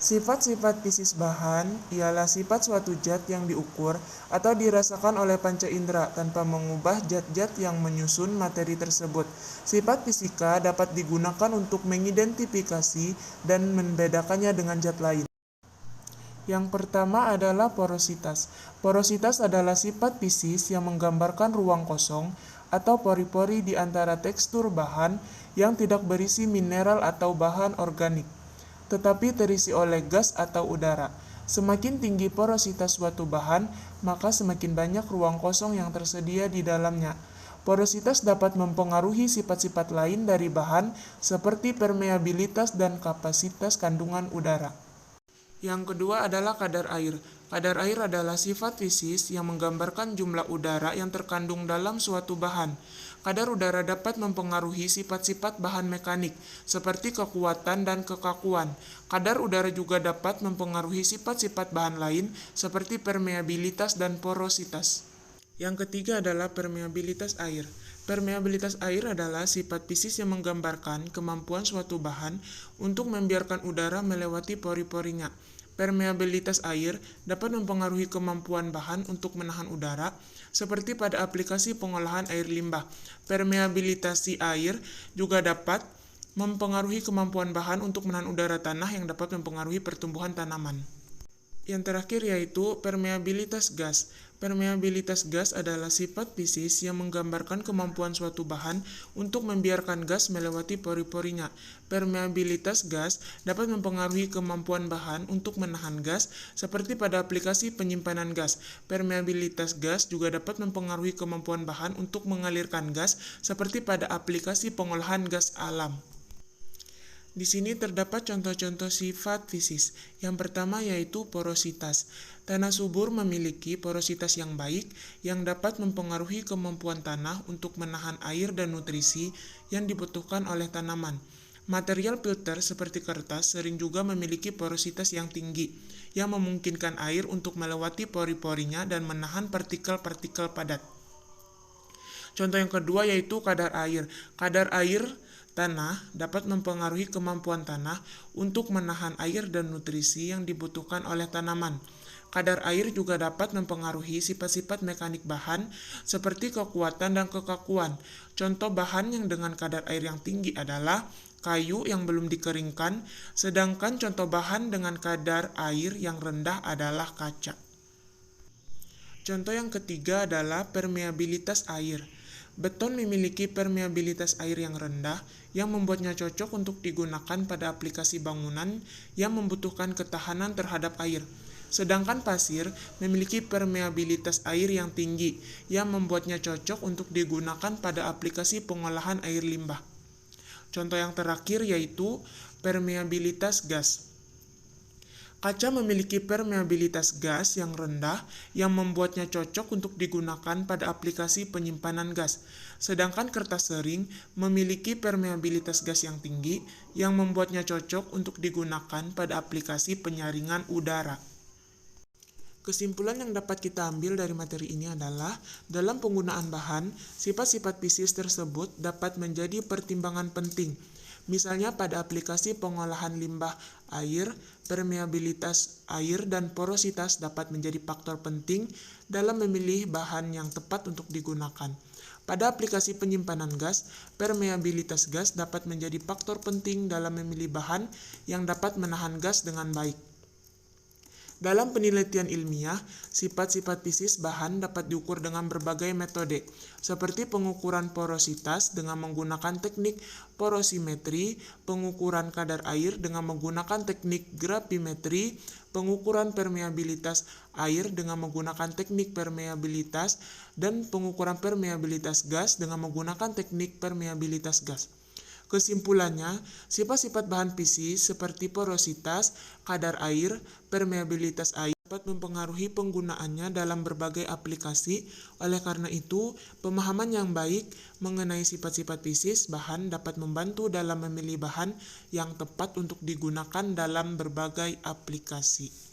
Sifat-sifat fisis bahan ialah sifat suatu zat yang diukur atau dirasakan oleh panca indera tanpa mengubah zat-zat yang menyusun materi tersebut. Sifat fisika dapat digunakan untuk mengidentifikasi dan membedakannya dengan zat lain. Yang pertama adalah porositas. Porositas adalah sifat fisis yang menggambarkan ruang kosong atau pori-pori di antara tekstur bahan yang tidak berisi mineral atau bahan organik, tetapi terisi oleh gas atau udara. Semakin tinggi porositas suatu bahan, maka semakin banyak ruang kosong yang tersedia di dalamnya. Porositas dapat mempengaruhi sifat-sifat lain dari bahan, seperti permeabilitas dan kapasitas kandungan udara. Yang kedua adalah kadar air. Kadar air adalah sifat fisis yang menggambarkan jumlah udara yang terkandung dalam suatu bahan. Kadar udara dapat mempengaruhi sifat-sifat bahan mekanik, seperti kekuatan dan kekakuan. Kadar udara juga dapat mempengaruhi sifat-sifat bahan lain, seperti permeabilitas dan porositas. Yang ketiga adalah permeabilitas air. Permeabilitas air adalah sifat fisis yang menggambarkan kemampuan suatu bahan untuk membiarkan udara melewati pori-porinya. Permeabilitas air dapat mempengaruhi kemampuan bahan untuk menahan udara, seperti pada aplikasi pengolahan air limbah. Permeabilitas air juga dapat mempengaruhi kemampuan bahan untuk menahan udara tanah yang dapat mempengaruhi pertumbuhan tanaman. Yang terakhir yaitu permeabilitas gas. Permeabilitas gas adalah sifat fisis yang menggambarkan kemampuan suatu bahan untuk membiarkan gas melewati pori-porinya. Permeabilitas gas dapat mempengaruhi kemampuan bahan untuk menahan gas, seperti pada aplikasi penyimpanan gas. Permeabilitas gas juga dapat mempengaruhi kemampuan bahan untuk mengalirkan gas, seperti pada aplikasi pengolahan gas alam. Di sini terdapat contoh-contoh sifat fisis. Yang pertama yaitu porositas. Tanah subur memiliki porositas yang baik yang dapat mempengaruhi kemampuan tanah untuk menahan air dan nutrisi yang dibutuhkan oleh tanaman. Material filter seperti kertas sering juga memiliki porositas yang tinggi, yang memungkinkan air untuk melewati pori-porinya dan menahan partikel-partikel padat. Contoh yang kedua yaitu kadar air. Kadar air tanah dapat mempengaruhi kemampuan tanah untuk menahan air dan nutrisi yang dibutuhkan oleh tanaman. Kadar air juga dapat mempengaruhi sifat-sifat mekanik bahan seperti kekuatan dan kekakuan. Contoh bahan yang dengan kadar air yang tinggi adalah kayu yang belum dikeringkan, sedangkan contoh bahan dengan kadar air yang rendah adalah kaca. Contoh yang ketiga adalah permeabilitas air. Beton memiliki permeabilitas air yang rendah yang membuatnya cocok untuk digunakan pada aplikasi bangunan yang membutuhkan ketahanan terhadap air. Sedangkan pasir memiliki permeabilitas air yang tinggi yang membuatnya cocok untuk digunakan pada aplikasi pengolahan air limbah. Contoh yang terakhir yaitu permeabilitas gas. Kaca memiliki permeabilitas gas yang rendah yang membuatnya cocok untuk digunakan pada aplikasi penyimpanan gas. Sedangkan kertas sering memiliki permeabilitas gas yang tinggi yang membuatnya cocok untuk digunakan pada aplikasi penyaringan udara. Kesimpulan yang dapat kita ambil dari materi ini adalah, dalam penggunaan bahan, sifat-sifat fisis tersebut dapat menjadi pertimbangan penting. Misalnya pada aplikasi pengolahan limbah air, permeabilitas air dan porositas dapat menjadi faktor penting dalam memilih bahan yang tepat untuk digunakan. Pada aplikasi penyimpanan gas, permeabilitas gas dapat menjadi faktor penting dalam memilih bahan yang dapat menahan gas dengan baik. Dalam penelitian ilmiah, sifat-sifat fisis bahan dapat diukur dengan berbagai metode, seperti pengukuran porositas dengan menggunakan teknik porosimetri, pengukuran kadar air dengan menggunakan teknik gravimetri, pengukuran permeabilitas air dengan menggunakan teknik permeabilitas, dan pengukuran permeabilitas gas dengan menggunakan teknik permeabilitas gas. Kesimpulannya, sifat-sifat bahan fisis seperti porositas, kadar air, permeabilitas air dapat mempengaruhi penggunaannya dalam berbagai aplikasi. Oleh karena itu, pemahaman yang baik mengenai sifat-sifat fisis bahan dapat membantu dalam memilih bahan yang tepat untuk digunakan dalam berbagai aplikasi.